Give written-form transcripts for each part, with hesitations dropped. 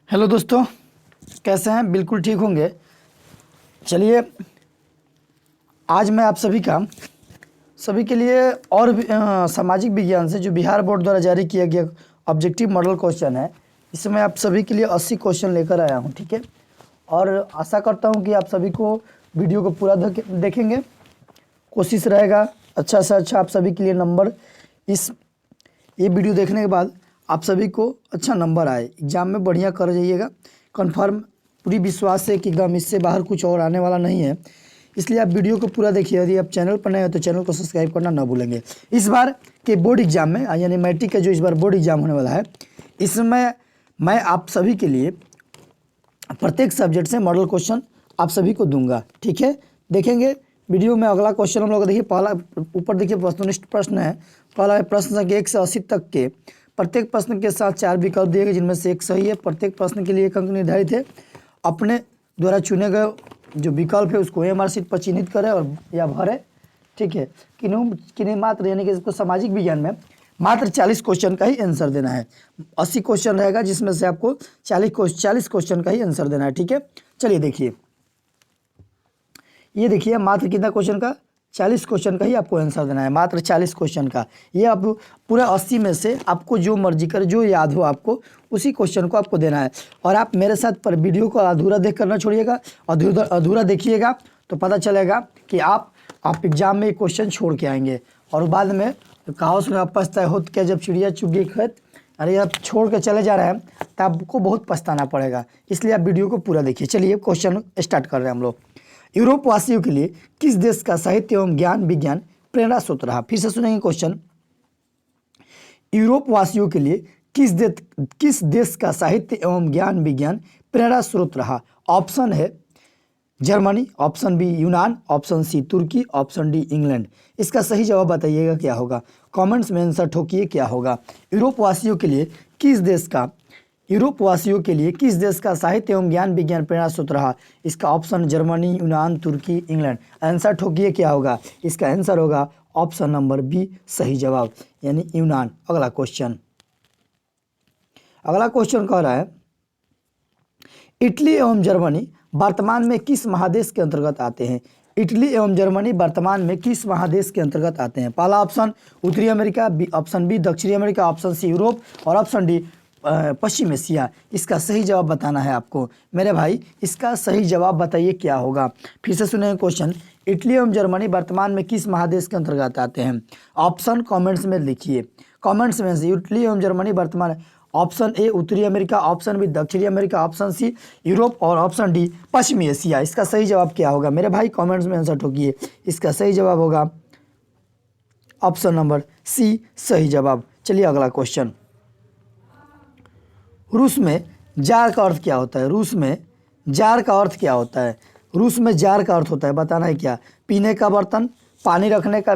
Hello दोस्तों, कैसे हैं? बिल्कुल ठीक होंगे। चलिए, आज मैं आप सभी के लिए और सामाजिक विज्ञान से जो बिहार बोर्ड द्वारा जारी किया गया ऑब्जेक्टिव मॉडल क्वेश्चन है, इसमें आप सभी के लिए 80 क्वेश्चन लेकर आया हूं। ठीक है, और आशा करता हूं कि आप सभी को वीडियो को पूरा देखेंगे। कोशिश रहेगा अच्छा से अच्छा आप सभी के लिए नंबर ये वीडियो देखने के बाद आप सभी को अच्छा नंबर आए, एग्ज़ाम में बढ़िया कर जाइएगा। कन्फर्म पूरी विश्वास है कि एकदम इससे बाहर कुछ और आने वाला नहीं है, इसलिए आप वीडियो को पूरा देखिए। यदि आप चैनल पर नए हो तो चैनल को सब्सक्राइब करना ना भूलेंगे। इस बार के बोर्ड एग्जाम में यानी मैट्रिक का जो इस बार बोर्ड एग्जाम होने वाला है, इसमें मैं आप सभी के लिए प्रत्येक सब्जेक्ट से मॉडल क्वेश्चन आप सभी को दूंगा। ठीक है, देखेंगे वीडियो में। अगला क्वेश्चन हम लोग देखिए, पहला ऊपर देखिए वस्तुनिष्ठ प्रश्न है। पहला प्रश्न संख्या 1 से 80 तक के प्रत्येक प्रश्न के साथ 4 विकल्प दिए गए, जिनमें से एक सही है। प्रत्येक प्रश्न के लिए 1 अंक निर्धारित है। अपने द्वारा चुने गए जो विकल्प है उसको एमआर शीट पर चिन्हित करें और या भरें। ठीक है, किन्हीं मात्र यानी कि इसको सामाजिक विज्ञान में मात्र 40 क्वेश्चन का ही आंसर देना है। 80 क्वेश्चन रहेगा, जिसमें से आपको 40 क्वेश्चन का ही आंसर देना है। ठीक है, चलिए देखिए, ये देखिए मात्र कितना क्वेश्चन का, 40 क्वेश्चन का ही आपको आंसर देना है, मात्र 40 क्वेश्चन का। ये आप पूरा 80 में से आपको जो मर्जी करे, जो याद हो आपको, उसी क्वेश्चन को आपको देना है। और आप मेरे साथ पर वीडियो को अधूरा देख कर ना छोड़िएगा, अधूरा देखिएगा तो पता चलेगा कि आप एग्जाम में क्वेश्चन छोड़ के आएंगे और बाद में कहावत में आप पछताए हो क्या जब चिड़िया चुग गई खेत। अरे आप छोड़ के चले जा रहे हैं तो आपको बहुत पछताना पड़ेगा, इसलिए आप वीडियो को पूरा देखिए। चलिए क्वेश्चन स्टार्ट कर रहे हैं हम लोग। यूरोप वासियों के लिए किस देश का साहित्य एवं ज्ञान विज्ञान प्रेरणा स्रोत रहा? फिर से सुनेंगे क्वेश्चन। यूरोप वासियों के लिए किस देश का साहित्य एवं ज्ञान विज्ञान प्रेरणा स्रोत रहा? ऑप्शन है जर्मनी, ऑप्शन बी यूनान, ऑप्शन सी तुर्की, ऑप्शन डी इंग्लैंड। इसका सही जवाब बताइएगा क्या होगा, कमेंट्स में आंसर ठोकिए क्या होगा। यूरोप वासियों के लिए किस देश का साहित्य एवं ज्ञान विज्ञान प्रेरणा स्रोत रहा? इसका ऑप्शन जर्मनी, यूनान, तुर्की, इंग्लैंड। आंसर ठोकिए क्या होगा, इसका आंसर होगा ऑप्शन नंबर बी सही जवाब, यानी यूनान। अगला क्वेश्चन कह रहा है, इटली एवं जर्मनी वर्तमान में किस महादेश के अंतर्गत आते हैं? इटली एवं जर्मनी वर्तमान में किस महादेश के अंतर्गत आते हैं? पहला ऑप्शन उत्तरी अमेरिका, ऑप्शन बी दक्षिणी अमेरिका, ऑप्शन सी यूरोप और ऑप्शन डी पश्चिम एशिया। इसका सही जवाब बताना है आपको मेरे भाई, इसका सही जवाब बताइए क्या होगा। फिर से सुने क्वेश्चन, इटली एवं जर्मनी वर्तमान में किस महादेश के अंतर्गत आते हैं? ऑप्शन कमेंट्स में लिखिए, कमेंट्स में से इटली एवं जर्मनी वर्तमान। ऑप्शन ए उत्तरी अमेरिका, ऑप्शन बी दक्षिणी अमेरिका, ऑप्शन सी यूरोप और ऑप्शन डी पश्चिमी एशिया। इसका सही जवाब क्या होगा मेरे भाई, कमेंट्स में आंसर ठोकिए। इसका सही जवाब होगा ऑप्शन नंबर सी सही जवाब। चलिए अगला क्वेश्चन, रूस में जार का अर्थ क्या होता है? रूस में जार का अर्थ क्या होता है? रूस में जार का अर्थ होता है, बताना है क्या? पीने का बर्तन, पानी रखने का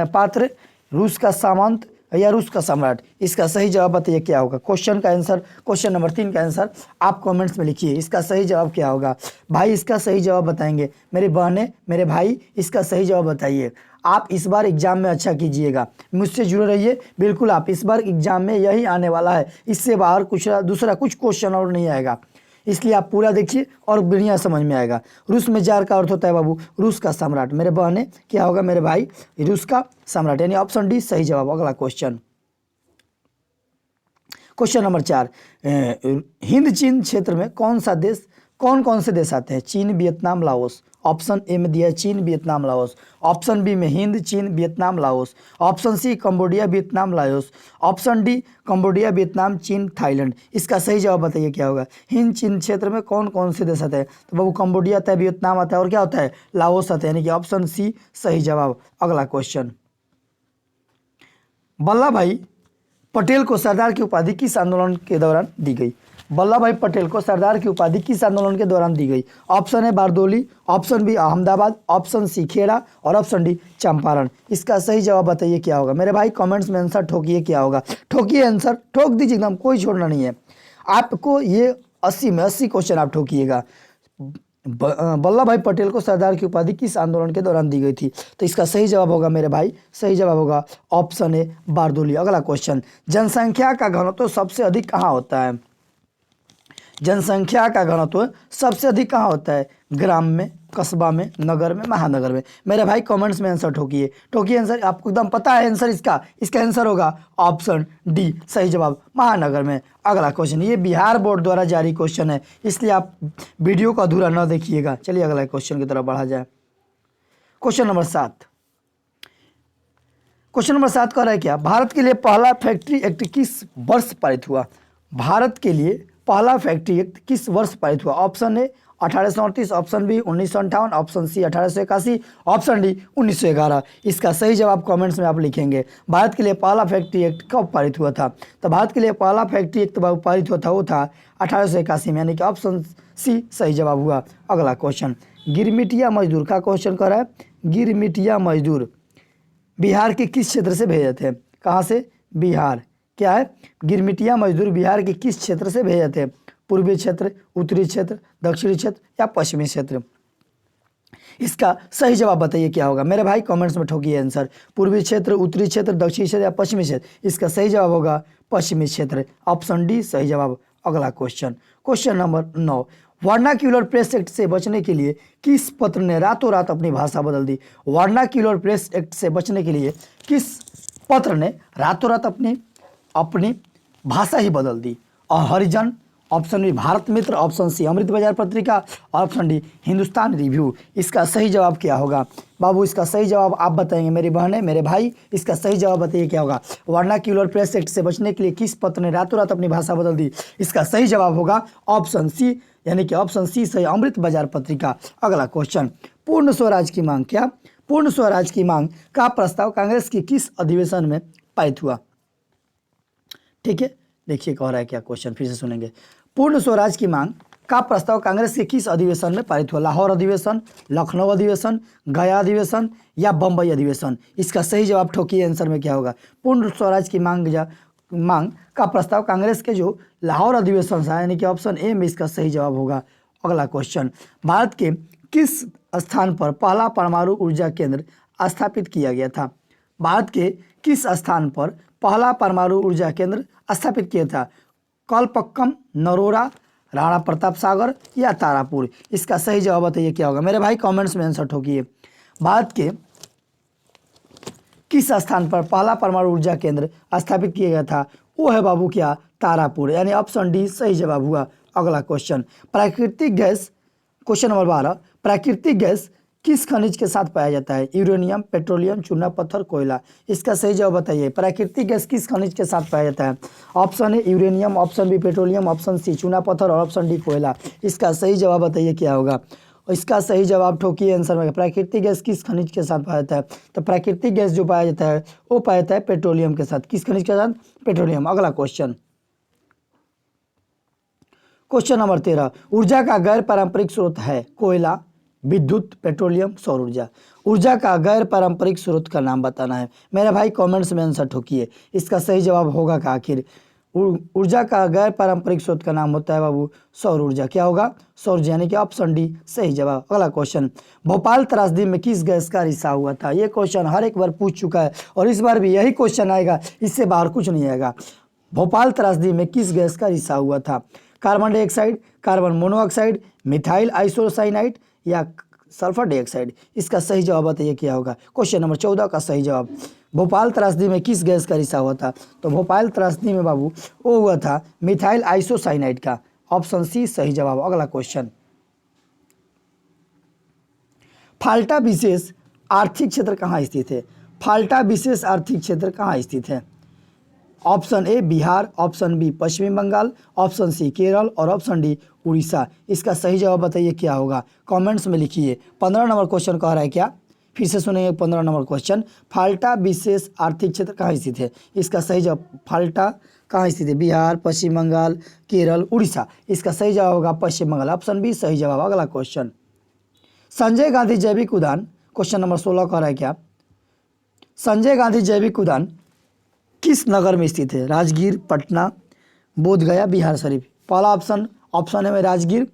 पात्र, रूस का सामंत या रूस का सम्राट। इसका सही जवाब बताइए क्या होगा। क्वेश्चन का आंसर, क्वेश्चन नंबर 3 का आंसर आप कमेंट्स में लिखिए। इसका सही जवाब क्या होगा भाई, इसका सही जवाब बताएंगे मेरी बहनें, मेरे भाई, इसका सही जवाब बताइए। आप इस बार एग्जाम में अच्छा कीजिएगा, मुझसे जुड़े रहिए। बिल्कुल आप इस बार एग्जाम में यही आने वाला है, इससे बाहर दूसरा कुछ क्वेश्चन और नहीं आएगा, इसलिए आप पूरा देखिए और बढ़िया समझ में आएगा। रूस में जार का अर्थ होता है बाबू रूस का सम्राट। मेरे बहने क्या होगा मेरे भाई, रूस का सम्राट, यानी ऑप्शन डी सही जवाब। अगला क्वेश्चन नंबर 4, हिंद चीन क्षेत्र में कौन कौन से देश आते हैं? चीन, वियतनाम, लाओस। ऑप्शन ए में दिया है चीन, वियतनाम, लाओस। ऑप्शन बी में Hind, Chin, Vietnam, Laos. Option C Cambodia, Vietnam, Laos. Option D Cambodia, Vietnam, Chin, Thailand. इसका सही जवाब बताइए क्या होगा। हिंद चीन क्षेत्र में कौन कौन से देश आते हैं? तो बाबू कंबोडिया आता है, वियतनाम आता है और क्या होता है, लाओस आता है, यानी कि ऑप्शन सी सही जवाब। अगला क्वेश्चन, वल्लभ भाई पटेल को सरदार की उपाधि किस आंदोलन के दौरान दी गई? वल्लभ भाई पटेल को सरदार की उपाधि किस आंदोलन के दौरान दी गई? ऑप्शन है Bardoli, option B Ahmedabad, option C Kheda और ऑप्शन डी चंपारण। इसका सही जवाब बताइए क्या होगा मेरे भाई, कमेंट्स में आंसर ठोकिए क्या होगा। ठोकिए आंसर, ठोक दीजिए एकदम, कोई छोड़ना नहीं है आपको। ये 80 में 80 क्वेश्चन आप ठोकिएगा। वल्लभ भाई पटेल को सरदार की उपाधि किस आंदोलन के दौरान दी गई थी? तो इसका सही जवाब होगा मेरे भाई, सही जवाब होगा ऑप्शन ए बारदोली। अगला क्वेश्चन, जनसंख्या का घनत्व सबसे अधिक कहाँ होता है? जनसंख्या का घनत्व सबसे अधिक कहाँ होता है? ग्राम में, कस्बा में, नगर में, महानगर में। मेरे भाई कमेंट्स में आंसर ठोकिए, ठोकिए आंसर। आपको एकदम पता है आंसर इसका? इसका आंसर होगा ऑप्शन डी, सही जवाब महानगर में। अगला क्वेश्चन, ये बिहार बोर्ड द्वारा जारी क्वेश्चन है, इसलिए आप वीडियो को अधूरा न देखिएगा। चलिए अगला क्वेश्चन की तरफ बढ़ा जाए। क्वेश्चन नंबर 7, क्वेश्चन नंबर 7 कह रहा है क्या? भारत के लिए पहला फैक्ट्री एक्ट किस वर्ष पारित हुआ? भारत के लिए पहला फैक्ट्री एक्ट किस वर्ष पारित हुआ? Option A 1838, option B 1958, option C 1881, option D 1911। इसका सही जवाब कमेंट्स में आप लिखेंगे। भारत के लिए पहला फैक्ट्री एक्ट कब पारित हुआ था? तो भारत के लिए पहला फैक्ट्री एक्ट पारित हुआ था वो था 1881 में, यानी कि ऑप्शन सी सही जवाब हुआ। अगला क्वेश्चन, गिरमिटिया मजदूर का क्वेश्चन कर रहा है। गिरमिटिया मजदूर बिहार के किस क्षेत्र से भेजे थे? कहाँ से? बिहार। क्या है? गिरमिटिया मजदूर बिहार के किस क्षेत्र से भेजे थे? पूर्वी क्षेत्र, उत्तरी क्षेत्र, दक्षिणी क्षेत्र या पश्चिमी क्षेत्र? इसका सही जवाब बताइए क्या होगा? मेरे भाई कमेंट्स में ठोकिए आंसर। पूर्वी क्षेत्र, उत्तरी क्षेत्र, दक्षिणी क्षेत्र या पश्चिमी क्षेत्र? इसका सही जवाब होगा पश्चिमी क्षेत्र, ऑप्शन डी सही जवाब। अगला question, question number 9, vernacular press act से बचने के लिए किस पत्र ने रातों रात अपनी भाषा बदल दी? वर्नाक्यूलर प्रेस एक्ट से बचने के लिए किस पत्र ने रातों रात अपनी भाषा ही बदल दी? और हरिजन, ऑप्शन बी भारत मित्र, ऑप्शन सी अमृत बाजार पत्रिका, ऑप्शन डी हिंदुस्तान रिव्यू। इसका सही जवाब क्या होगा? बाबू इसका सही जवाब आप बताएंगे। मेरी बहनें, मेरे भाई, इसका सही जवाब बताइए क्या होगा? वर्नाक्यूलर प्रेस एक्ट से बचने के लिए किस पत्र ने रातों रात अपनी भाषा बदल दी? इसका सही जवाब होगा ऑप्शन सी, यानी कि ऑप्शन सी सही, अमृत बाजार पत्रिका। अगला क्वेश्चन, पूर्ण स्वराज की मांग। क्या? पूर्ण स्वराज की मांग का प्रस्ताव कांग्रेस की किस अधिवेशन में पारित हुआ? ठीक है, देखिए कह रहा है क्या क्वेश्चन, फिर से सुनेंगे। पूर्ण स्वराज की मांग का प्रस्ताव कांग्रेस के किस अधिवेशन में पारित हुआ? लाहौर अधिवेशन, लखनऊ अधिवेशन, गया अधिवेशन या बम्बई अधिवेशन? इसका सही जवाब ठोकिए आंसर में क्या होगा? पूर्ण स्वराज की मांग का प्रस्ताव कांग्रेस के जो लाहौर अधिवेशन था, यानी कि ऑप्शन ए में इसका सही जवाब होगा। अगला क्वेश्चन, भारत के किस स्थान पर पहला परमाणु ऊर्जा केंद्र स्थापित किया गया था? भारत के किस स्थान पर पहला परमाणु ऊर्जा केंद्र स्थापित किया था? कलपक्कम, नरोरा, राणा प्रताप सागर या तारापुर? इसका सही जवाब बताइए क्या होगा? मेरे भाई कमेंट्स में आंसर ठोकिए। भारत के किस स्थान पर पहला परमाणु ऊर्जा केंद्र स्थापित किया गया था? वो है बाबू क्या? तारापुर, यानी ऑप्शन डी सही जवाब हुआ। अगला क्वेश्चन, प्राकृतिक गैस, क्वेश्चन नंबर 12, प्राकृतिक गैस किस खनिज के साथ पाया जाता है? यूरेनियम, पेट्रोलियम, चूना पत्थर, कोयला? इसका सही जवाब बताइए। प्राकृतिक गैस किस खनिज के साथ पाया जाता है? Option A uranium, option B petroleum, option C चूना पत्थर और ऑप्शन डी कोयला। इसका सही जवाब बताइए क्या होगा? इसका सही जवाब ठोकिए आंसर में। प्राकृतिक गैस किस खनिज के साथ पाया जाता है? तो प्राकृतिक गैस जो पाया जाता है वो पाया जाता है पेट्रोलियम के साथ। किस खनिज के साथ? पेट्रोलियम। अगला क्वेश्चन, क्वेश्चन नंबर 13, ऊर्जा का गैर पारंपरिक स्रोत है? कोयला, विद्युत, पेट्रोलियम, सौर ऊर्जा? ऊर्जा का गैर पारंपरिक स्रोत का नाम बताना है। मेरे भाई कमेंट्स में आंसर ठोकिए। इसका सही जवाब होगा का आखिर? ऊर्जा का गैर पारंपरिक स्रोत का नाम होता है बाबू सौर ऊर्जा। क्या होगा? सौर ऊर्जा, यानी कि ऑप्शन डी सही जवाब। अगला क्वेश्चन, भोपाल त्रासदी में किस गैस का रिसाव हुआ था? ये क्वेश्चन हर एक बार पूछ चुका है और इस बार भी यही क्वेश्चन आएगा, इससे बाहर कुछ नहीं आएगा। भोपाल त्रासदी में किस गैस का रिसाव हुआ था? Carbon dioxide, carbon monoxide, methyl isocyanide या सल्फर डाइऑक्साइड? इसका सही जवाब बताइए क्या होगा? क्वेश्चन नंबर 14 का सही जवाब, भोपाल त्रासदी में किस गैस का रिसाव हुआ था? तो भोपाल त्रासदी में बाबू वो हुआ था मिथाइल आइसोसाइनाइड का, ऑप्शन सी सही जवाब। अगला क्वेश्चन, फाल्टा विशेष आर्थिक क्षेत्र कहाँ स्थित है? फाल्टा विशेष आर्थिक क्षेत्र कहाँ स्थित है? Option A Bihar, option B पश्चिमी बंगाल, ऑप्शन सी केरल और ऑप्शन डी उड़ीसा। इसका सही जवाब बताइए क्या होगा? कमेंट्स में लिखिए। 15 नंबर क्वेश्चन कह रहा है क्या? फिर से सुनेंगे 15 नंबर क्वेश्चन, फाल्टा विशेष आर्थिक क्षेत्र कहाँ स्थित है? इसका सही जवाब, फाल्टा कहाँ स्थित है? बिहार, पश्चिम बंगाल, केरल, उड़ीसा। इसका सही जवाब होगा पश्चिम बंगाल, ऑप्शन बी सही जवाब। अगला क्वेश्चन, संजय गांधी जैविक उद्यान, क्वेश्चन नंबर 16 कह रहा है क्या? संजय गांधी जैविक उद्यान किस नगर में स्थित है? राजगीर, पटना, बोधगया, बिहार शरीफ? पहला ऑप्शन है में राजगीर,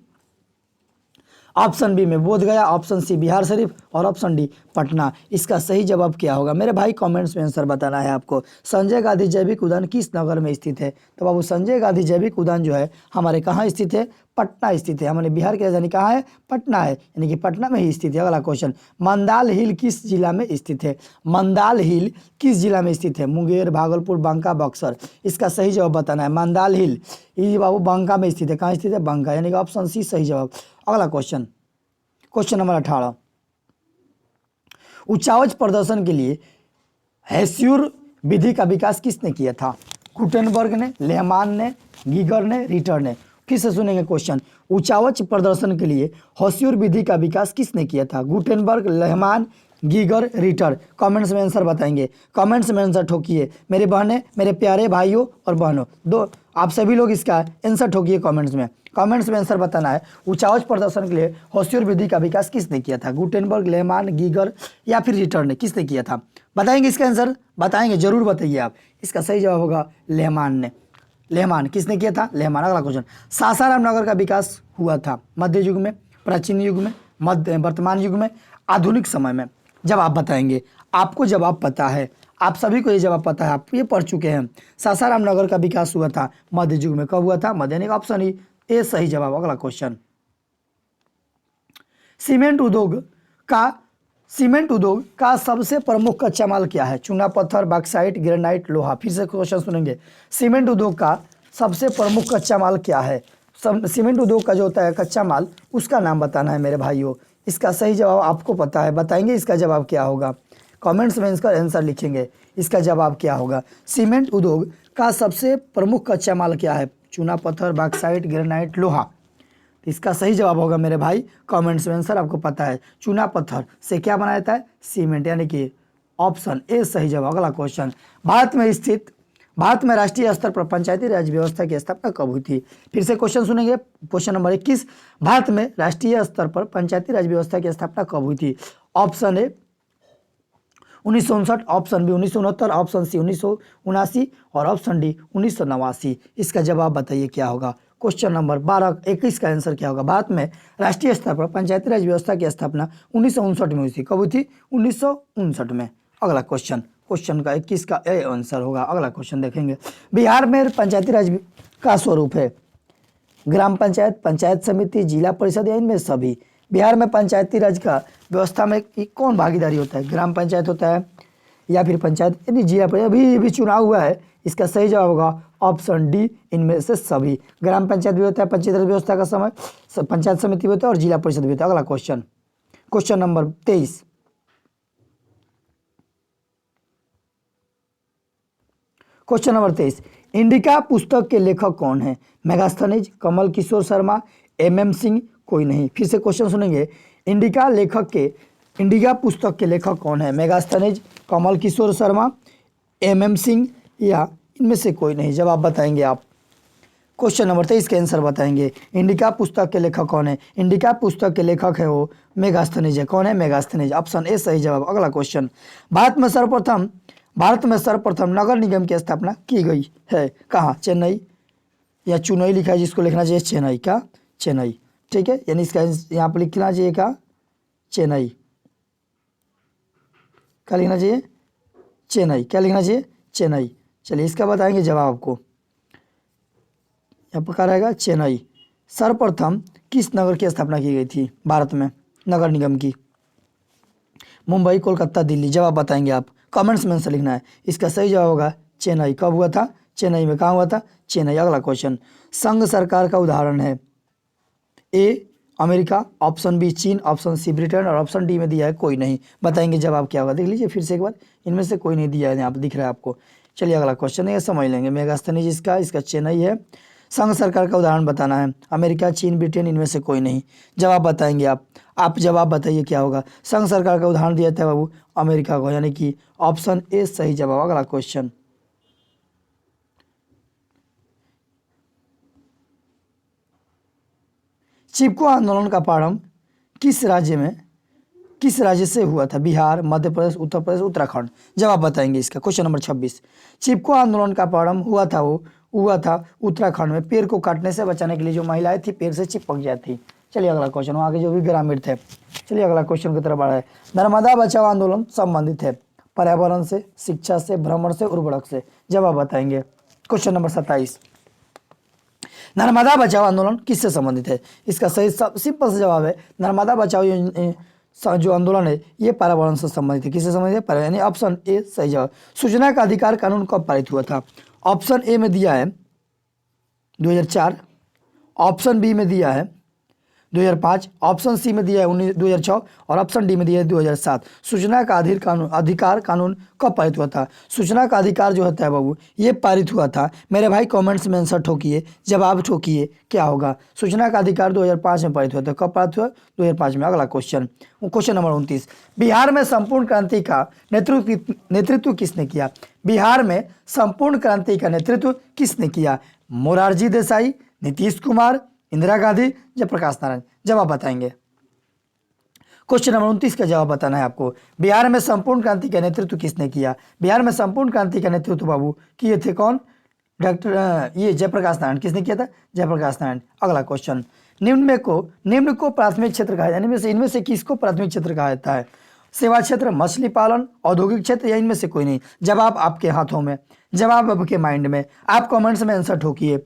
ऑप्शन बी में बोधगया, ऑप्शन सी बिहार शरीफ और ऑप्शन डी पटना। इसका सही जवाब क्या होगा मेरे भाई, कमेंट्स में आंसर बताना है आपको। संजय गांधी जैविक उद्यान किस नगर में स्थित है? तो बाबू संजय गांधी जैविक उद्यान जो है हमारे कहाँ स्थित है? पटना स्थित है। हमारे बिहार की राजधानी कहाँ है? पटना है, यानी कि पटना में ही स्थित है। अगला क्वेश्चन, मंदाल हिल किस जिला में स्थित है? मंदाल हिल किस जिला में स्थित है? मुंगेर, भागलपुर, बांका, बक्सर। इसका सही जवाब बताना है। मंदाल हिल ये बाबू बांका में स्थित है। कहाँ स्थित है? बांका, यानी कि ऑप्शन सी सही जवाब। अगला क्वेश्चन, क्वेश्चन नंबर 18, उचावच प्रदर्शन के लिए हेस्यूर विधि का विकास किसने किया था? गुटेनबर्ग ने, लेहमान ने, गीगर ने, रिटर ने। फिर से सुनेंगे क्वेश्चन, उचावच प्रदर्शन के लिए हेस्यूर विधि का विकास किसने किया था? Gutenberg, Lehmann, Geiger, Ritter. Comments में आंसर बताएंगे, कमेंट्स में आंसर ठोकिए मेरे बहनें, मेरे प्यारे भाइयों और बहनों, दो आप सभी लोग इसका आंसर ठोकिए कमेंट्स में। कमेंट्स में आंसर बताना है, उचावच प्रदर्शन के लिए हेस्यूर विधि का विकास किसने किया था? गुटेनबर्ग, लेहमान, गीगर या फिर रिटर ने? किसने किया था? बताएंगे इसका आंसर, बताएंगे जरूर बताइए आप। इसका सही जवाब होगा लेहमान ने। लेहमान किसने किया था? लेहमान। अगला क्वेश्चन, सासाराम नगर का विकास हुआ था मध्य युग में, प्राचीन युग में, मध्य वर्तमान युग में, आधुनिक समय में? जवाब बताएंगे, आपको जवाब पता है, आप सभी को ये जवाब पता है, आप ये पढ़ चुके हैं। सासाराम नगर का विकास हुआ था मध्य युग में। कब हुआ था? मध्य, यानी ऑप्शन ए सही जवाब। अगला क्वेश्चन, सीमेंट उद्योग का सबसे प्रमुख कच्चा माल क्या है? चूना पत्थर, बॉक्साइट, ग्रेनाइट, लोहा। फिर से क्वेश्चन सुनेंगे, सीमेंट उद्योग का सबसे प्रमुख कच्चा माल क्या है? सीमेंट उद्योग का जो होता है कच्चा माल, उसका नाम बताना है मेरे भाइयों। इसका सही जवाब आपको पता है, बताएंगे इसका जवाब क्या होगा। कमेंट्स में इसका आंसर लिखेंगे, इसका जवाब क्या होगा। सीमेंट उद्योग का सबसे प्रमुख कच्चा माल क्या है? चूना पत्थर, बॉक्साइट, ग्रेनाइट, लोहा। इसका सही जवाब होगा मेरे भाई, कमेंट्स में आंसर आपको पता है। चूना पत्थर से क्या बनाया जाता है? सीमेंट, यानी कि ऑप्शन ए सही जवाब। अगला क्वेश्चन, भारत में राष्ट्रीय स्तर पर पंचायती राज व्यवस्था की स्थापना कब हुई थी? फिर से क्वेश्चन सुनेंगे, क्वेश्चन नंबर 21, भारत में राष्ट्रीय स्तर पर पंचायती राज व्यवस्था की स्थापना कब हुई थी? Option A 1959, option B 1969, option C 1979 और ऑप्शन डी 1989। इसका जवाब बताइए क्या होगा। क्वेश्चन नंबर 21 का आंसर क्या होगा? भारत में राष्ट्रीय स्तर पर पंचायती राज व्यवस्था की स्थापना 1959 में हुई थी। कब हुई थी? 1959 में। अगला क्वेश्चन, क्वेश्चन का 21 का ए आंसर होगा। अगला क्वेश्चन देखेंगे, बिहार में पंचायती राज का स्वरूप है ग्राम पंचायत, पंचायत समिति, जिला परिषद या इनमें सभी? बिहार में पंचायती राज का व्यवस्था में कौन भागीदारी होता है? ग्राम पंचायत होता है या फिर पंचायत, यानी जिला परिषद। अभी चुनाव हुआ है, इसका सही जवाब होगा ऑप्शन डी, इनमें से सभी। ग्राम पंचायत भी होता है पंचायत राज व्यवस्था का समय, पंचायत समिति भी होता है और जिला परिषद भी होता है। अगला question, question number 23, question number 23, indica पुस्तक के लेखक कौन है? मेगास्थनीज, कमल किशोर शर्मा, MM सिंह, कोई नहीं। फिर से क्वेश्चन सुनेंगे, इंडिका पुस्तक के लेखक कौन है? मेगास्थनीज, कमल किशोर शर्मा, MM सिंह या इनमें से कोई नहीं? जवाब बताएंगे आप। क्वेश्चन नंबर 23 के आंसर बताएंगे, इंडिका पुस्तक के लेखक कौन है? इंडिका पुस्तक के लेखक है वो मेगास्थनीज है। कौन है? मेगास्थनीज। ऑप्शन ए सही जवाब। अगला क्वेश्चन, भारत में सर्वप्रथम नगर निगम की स्थापना की गई है कहाँ? चेन्नई या चुनई लिखा है, जिसको लिखना चाहिए चेन्नई का, चेन्नई। ठीक है, यानी इसका यहाँ पर लिखना चाहिए क्या? चेन्नई। क्या लिखना चाहिए? चेन्नई। क्या लिखना चाहिए? चेन्नई। चलिए इसका बताएंगे जवाब आपको। यहाँ पर क्या रहेगा? चेन्नई। सर्वप्रथम किस नगर की स्थापना की गई थी भारत में नगर निगम की? मुंबई, कोलकाता, दिल्ली। जवाब बताएंगे आप, कमेंट्स में आंसर लिखना है। इसका सही जवाब होगा चेन्नई। कब हुआ था? चेन्नई में। कहाँ हुआ था? चेन्नई। अगला क्वेश्चन, संघ सरकार का उदाहरण है ए अमेरिका, ऑप्शन बी चीन, ऑप्शन सी ब्रिटेन और ऑप्शन डी में दिया है कोई नहीं। बताएंगे जवाब क्या होगा, देख लीजिए फिर से एक बार, इनमें से कोई नहीं दिया है, यहाँ पर दिख रहा है आपको। चलिए अगला क्वेश्चन है, समझ लेंगे। मेगास्थनीज इसका चेन्नई है। संघ सरकार का उदाहरण बताना है, अमेरिका, चीन, ब्रिटेन, इनमें से कोई नहीं। जवाब बताएंगे आप जवाब बताइए क्या होगा। संघ सरकार का उदाहरण दिया था बाबू अमेरिका को, यानी कि ऑप्शन ए सही जवाब। अगला क्वेश्चन, चिपको आंदोलन का प्रारंभ किस राज्य से हुआ था? बिहार, मध्य प्रदेश, उत्तर प्रदेश, उत्तराखंड। जवाब बताएंगे इसका। क्वेश्चन नंबर 26, चिपको आंदोलन का प्रारंभ हुआ था उत्तराखंड में। पेड़ को काटने से बचाने के लिए जो महिलाएं थी पेड़ से चिपक जाती। चलिए अगला क्वेश्चन, वहाँ के जो भी ग्रामीण थे। चलिए अगला क्वेश्चन की तरफ बढ़े। नर्मदा बचाओ आंदोलन संबंधित है पर्यावरण से, शिक्षा से, भ्रमण से, उर्वरक से? जवाब बताएंगे। क्वेश्चन नंबर 27, नर्मदा बचाओ आंदोलन किससे संबंधित है? इसका सही सिंपल सा जवाब है, नर्मदा बचाओ जो आंदोलन है ये पर्यावरण से संबंधित है। किससे संबंधित है? यानी ऑप्शन ए सही जवाब। सूचना का अधिकार कानून कब पारित हुआ था? ऑप्शन ए में दिया है 2004, ऑप्शन बी में दिया है 2005, ऑप्शन सी में दिया है 2006 और ऑप्शन डी में दिया है 2007। सूचना का अधिकार कानून कब पारित हुआ था? सूचना का अधिकार जो होता है बाबू ये पारित हुआ था, मेरे भाई कमेंट्स में आंसर ठोकिए, जवाब ठोकिए, क्या होगा? सूचना का अधिकार 2005 में पारित हुआ था। कब पारित हुआ? 2005 में। अगला क्वेश्चन, क्वेश्चन नंबर 29, बिहार में संपूर्ण क्रांति का नेतृत्व किसने किया? बिहार में संपूर्ण क्रांति का नेतृत्व किसने किया? मोरारजी देसाई, नीतीश कुमार, इंदिरा गांधी, जयप्रकाश नारायण? जवाब बताएंगे। क्वेश्चन नंबर 29 का जवाब बताना है आपको। बिहार में संपूर्ण क्रांति का नेतृत्व किसने किया? बिहार में संपूर्ण क्रांति का नेतृत्व बाबू किए थे कौन? डॉक्टर ये जयप्रकाश नारायण। किसने किया था? जयप्रकाश नारायण। अगला क्वेश्चन, निम्न को प्राथमिक क्षेत्र कहा जाता है, इनमें से किसको प्राथमिक क्षेत्र कहा जाता है? सेवा क्षेत्र, मछली पालन, औद्योगिक क्षेत्र या इनमें से कोई नहीं? जवाब आपके हाथों में, जवाब आपके माइंड में। आप कमेंट्स में आंसर ठोकिए,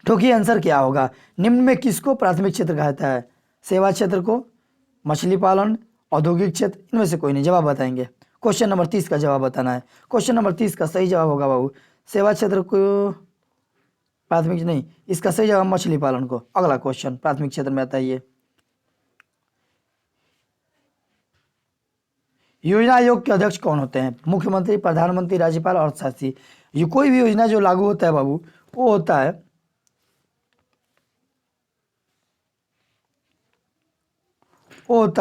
ठोकिए आंसर क्या होगा? निम्न में किसको प्राथमिक क्षेत्र कहा जाता है? सेवा क्षेत्र को, मछली पालन, औद्योगिक क्षेत्र, इनमें से कोई नहीं? जवाब बताएंगे। क्वेश्चन नंबर 30 का जवाब बताना है। क्वेश्चन नंबर 30 का सही जवाब होगा बाबू सेवा क्षेत्र को प्राथमिक नहीं, इसका सही जवाब मछली पालन को। अगला क्वेश्चन प्राथमिक क्षेत्र में आता है ये। योजना आयोग के अध्यक्ष कौन होते हैं? मुख्यमंत्री, प्रधानमंत्री, राज्यपाल और शासी? ये कोई भी योजना जो लागू होता है बाबू वो होता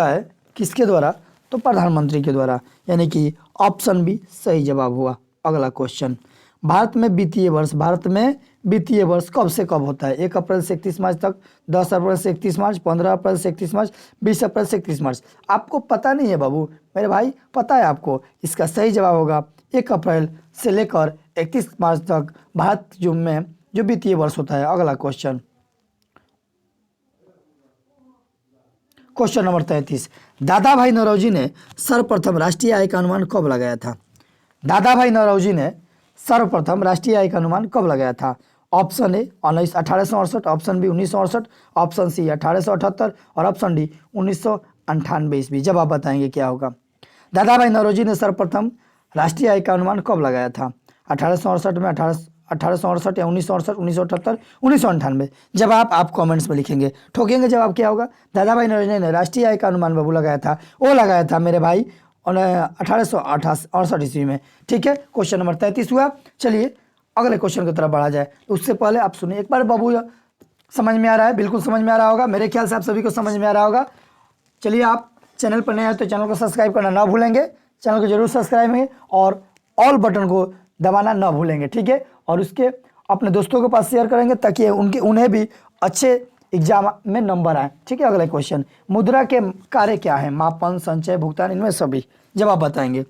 है किसके द्वारा? तो प्रधानमंत्री के द्वारा, यानी कि ऑप्शन बी सही जवाब हुआ। अगला क्वेश्चन, भारत में वित्तीय वर्ष कब से कब होता है? 1 अप्रैल से 31 मार्च तक, 10 अप्रैल से 31 मार्च, 15 अप्रैल से 31 मार्च, 20 अप्रैल से 31 मार्च? आपको पता नहीं है बाबू, मेरे भाई पता है आपको। इसका सही जवाब होगा 1 अप्रैल से लेकर 31 मार्च तक भारत में जो वित्तीय वर्ष होता है। अगला क्वेश्चन, क्वेश्चन नंबर 33, दादा भाई नौरोजी ने सर्वप्रथम राष्ट्रीय आय का अनुमान कब लगाया था? दादा भाई नौरोजी ने सर्वप्रथम राष्ट्रीय आय का अनुमान कब लगाया था? Option A 1868, option B 1968, option C 1878 और ऑप्शन डी 1998 ईस्वी? जवाब बताएंगे क्या होगा? दादा भाई नौरोजी ने सर्वप्रथम राष्ट्रीय आय का अनुमान कब लगाया था? 1868 में, 1868 या 1968, 1978, 1998? जवाब आप कमेंट्स में लिखेंगे, ठोकेंगे, जवाब क्या होगा? दादा भाई नौरोजी ने राष्ट्रीय आय का अनुमान बाबू लगाया था, वो लगाया था मेरे भाई 1868 ईस्वी में। ठीक है, क्वेश्चन नंबर 33 हुआ। चलिए अगले क्वेश्चन की तरफ बढ़ा जाए। उससे पहले आप सुनिए एक बार बाबू, समझ में आ रहा है? बिल्कुल समझ में आ रहा होगा, मेरे ख्याल से आप सभी को समझ में आ रहा होगा। चलिए, आप चैनल पर नए हैं तो चैनल को सब्सक्राइब करना ना भूलेंगे, चैनल को जरूर सब्सक्राइब करेंगे और ऑल बटन को दबाना ना भूलेंगे। ठीक है, और उसके अपने दोस्तों के पास शेयर करेंगे ताकि उन्हें भी अच्छे एग्जाम में नंबर आए। ठीक है, अगला क्वेश्चन, मुद्रा के कार्य क्या है? मापन, संचय, भुगतान, इनमें सभी? जवाब बताएंगे।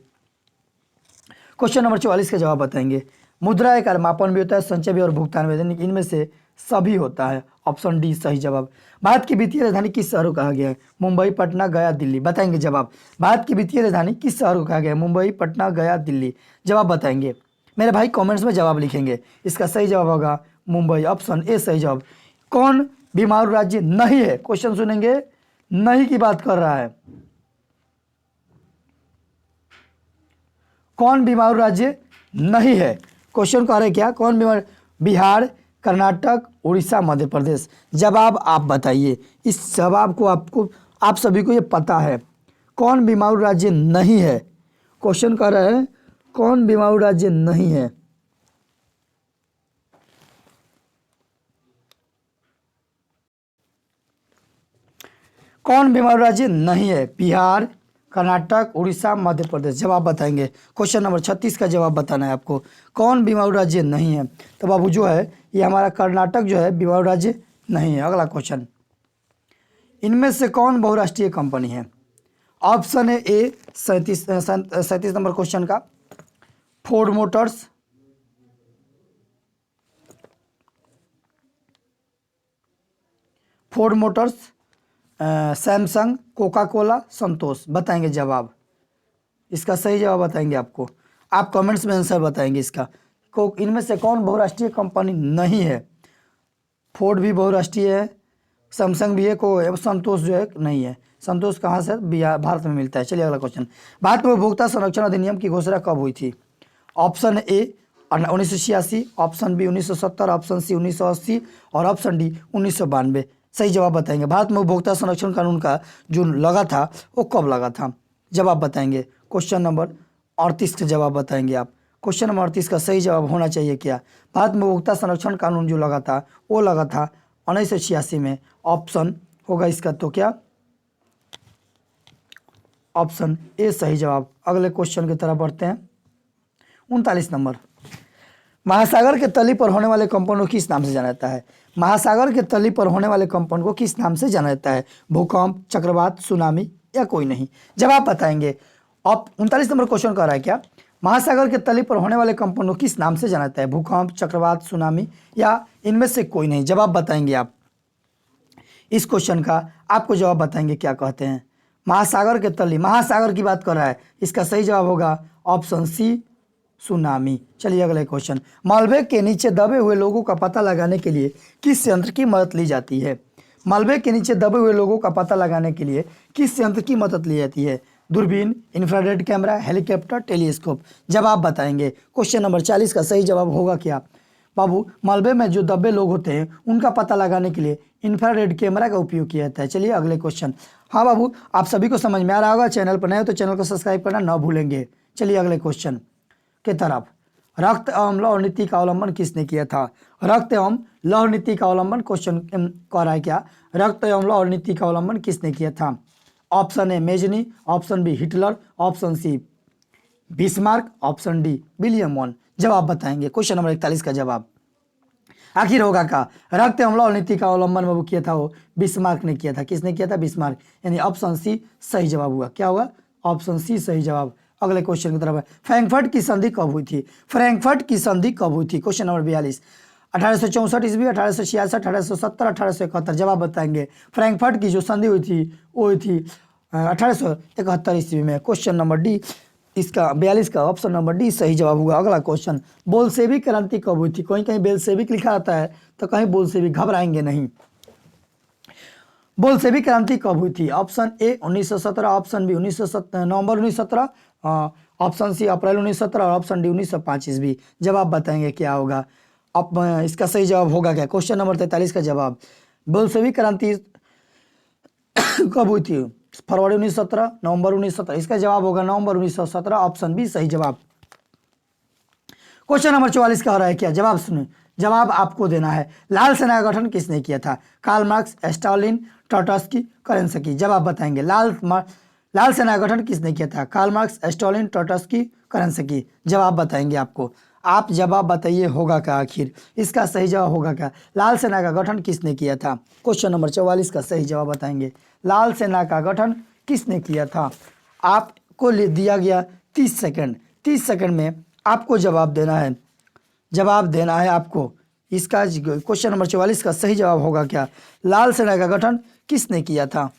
क्वेश्चन नंबर 44 का जवाब बताएंगे। मुद्रा का मापन भी होता है, संचय भी और भुगतान भी, इनमें से सभी होता है। ऑप्शन डी सही जवाब। भारत की वित्तीय राजधानी किस शहर को कहा गया है? मुंबई, पटना, गया, दिल्ली? बताएंगे जवाब। भारत की वित्तीय राजधानी किस शहर को कहा गया है? मुंबई, पटना, गया, दिल्ली? जवाब बताएंगे मेरे भाई, कमेंट्स में जवाब लिखेंगे। इसका सही जवाब होगा मुंबई, ऑप्शन ए सही जवाब। कौन बीमारू राज्य नहीं है? क्वेश्चन सुनेंगे, नहीं की बात कर रहा है। कौन बीमारू राज्य नहीं है? क्वेश्चन कह रहे क्या? कौन बीमार? बिहार, कर्नाटक, उड़ीसा, मध्य प्रदेश? जवाब आप बताइए। इस जवाब को आप सभी को ये पता है। कौन बीमारू राज्य नहीं है? क्वेश्चन कह रहे हैं कौन बीमारू राज्य नहीं है? कौन बीमारू राज्य नहीं है? बिहार, कर्नाटक, उड़ीसा, मध्य प्रदेश? जवाब बताएंगे। क्वेश्चन नंबर 36 का जवाब बताना है आपको। कौन बीमारू राज्य नहीं है? तो बाबू जो है ये हमारा कर्नाटक जो है बीमारू राज्य नहीं है। अगला क्वेश्चन, इनमें से कौन बहुराष्ट्रीय कंपनी है? ऑप्शन है ए 37 नंबर क्वेश्चन का Ford Motors, Ford Motors, Samsung, Coca Cola, Santosh. बताएंगे जवाब, इसका सही जवाब बताएंगे आपको। आप कमेंट्स में आंसर बताएंगे इसका। इनमें से कौन बहुराष्ट्रीय कंपनी नहीं है? फोर्ड भी बहुराष्ट्रीय है, सैमसंग भी है, को संतोष जो है नहीं है। संतोष कहाँ से भारत में मिलता है? चलिए अगला क्वेश्चन। भारत में उपभोक्ता संरक्षण अधिनियम की घोषणा कब हुई थी? Option A 1986, option B 1970, option C 1980 और ऑप्शन डी 1992। सही जवाब बताएंगे। भारत में उपभोक्ता संरक्षण कानून का जो लगा था वो कब लगा था? जवाब बताएंगे। क्वेश्चन नंबर 38 का जवाब बताएंगे आप। क्वेश्चन नंबर 38 का सही जवाब होना चाहिए क्या? भारत में उपभोक्ता संरक्षण कानून जो लगा था वो लगा था 1986 में। ऑप्शन होगा इसका तो क्या? ऑप्शन ए सही जवाब। अगले क्वेश्चन की तरफ बढ़ते हैं। 39 नंबर। महासागर के तली पर होने वाले कंपन को किस नाम से जाना जाता है? महासागर के तली पर होने वाले कंपन को किस नाम से जाना जाता है? भूकंप, चक्रवात, सुनामी या कोई नहीं? जवाब बताएंगे। अब 39 नंबर क्वेश्चन कर रहा है क्या? महासागर के तली पर होने वाले कंपन को किस नाम से जाना जाता है? भूकंप, चक्रवात, सुनामी या इनमें से कोई नहीं? जवाब बताएंगे आप। इस क्वेश्चन का आपको जवाब बताएंगे क्या कहते हैं। महासागर के तली, महासागर की बात कर रहा है, इसका सही जवाब होगा ऑप्शन सी सुनामी। चलिए अगले क्वेश्चन। मलबे के नीचे दबे हुए लोगों का पता लगाने के लिए किस यंत्र की मदद ली जाती है? मलबे के नीचे दबे हुए लोगों का पता लगाने के लिए किस यंत्र की मदद ली जाती है? दूरबीन, इंफ्रारेड कैमरा, हेलीकॉप्टर, टेलीस्कोप। जवाब बताएंगे। क्वेश्चन नंबर 40 का सही जवाब होगा क्या? बाबू, मलबे में जो दबे लोग होते हैं उनका पता लगाने के लिए इंफ्रारेड कैमरा का उपयोग किया जाता है। चलिए अगले क्वेश्चन। हाँ बाबू, आप सभी को समझ में आ रहा होगा। चैनल पर नए हो तो चैनल को सब्सक्राइब करना ना भूलेंगे। चलिए अगले क्वेश्चन के तरफ। रक्त एवं लौह नीति का अवलंबन किसने किया था? रक्त एवं लौह नीति का अवलंबन क्वेश्चन कह रहा है क्या? रक्त एवं लौह नीति का अवलंबन किसने किया था? Option A Mazzini, option B Hitler, option C Bismarck, option D William von. जवाब बताएंगे। क्वेश्चन नंबर 41 का जवाब आखिर होगा का? रक्त एवं लौह नीति का अवलंबन वो किया था, वो बिस्मार्क ने किया था। किसने किया था? बिस्मार्क। यानी ऑप्शन सी सही जवाब हुआ। क्या होगा? ऑप्शन सी सही जवाब। अगले क्वेश्चन की तरफ है। फ्रैंकफर्ट की संधि कब हुई थी? फ्रैंकफर्ट की संधि कब हुई थी? Question number 42। 1864 ईस्वी, 1866, 1870, 1871। जवाब बताएंगे। फ्रैंकफर्ट की जो संधि हुई थी वो हुई थी 1871 ईस्वी में। क्वेश्चन नंबर डी, इसका 42 का ऑप्शन नंबर डी सही जवाब हुआ। अगला क्वेश्चन। बोल्शेविक क्रांति कब हुई थी? कहीं कहीं बोल्शेविक लिखा आता है तो कहीं बोल्शेविक, घबराएंगे नहीं। बोल्शेविक क्रांति कब हुई थी? ऑप्शन ए 1917, ऑप्शन बी 1917 नवंबर 1917, ऑप्शन सी अप्रैल 1917 और ऑप्शन डी 1905 ईस्वी। जवाब बताएंगे क्या होगा। अब इसका सही जवाब होगा क्या? क्वेश्चन नंबर 43 का जवाब। बोल्शेविक क्रांति कब हुई थी? फरवरी 1917, नवंबर 1917। इसका जवाब होगा नवंबर 1917, ऑप्शन बी सही जवाब। क्वेश्चन नंबर 44 का हो रहा है क्या? जवाब सुने, जवाब आपको देना है। लाल सेना का गठन किसने किया था? Karl Marx, Stalin, Trotsky, Kerensky. जवाब बताएंगे। लाल सेना का गठन किसने किया था? Karl Marx, Stalin, Trotsky, Kerensky. जवाब बताएंगे आपको। आप जवाब बताइए होगा क्या आखिर? इसका सही जवाब होगा क्या? लाल सेना का गठन किसने किया था? क्वेश्चन नंबर 44 का सही जवाब बताएंगे। लाल सेना का गठन किसने किया था? आपको दिया गया 30 सेकंड। 30 सेकंड में आपको जवाब देना है। जवाब देना है आपको। इसका क्वेश्चन नंबर 44 का सही जवाब होगा क्या? लाल सेना का गठन किसने किया था?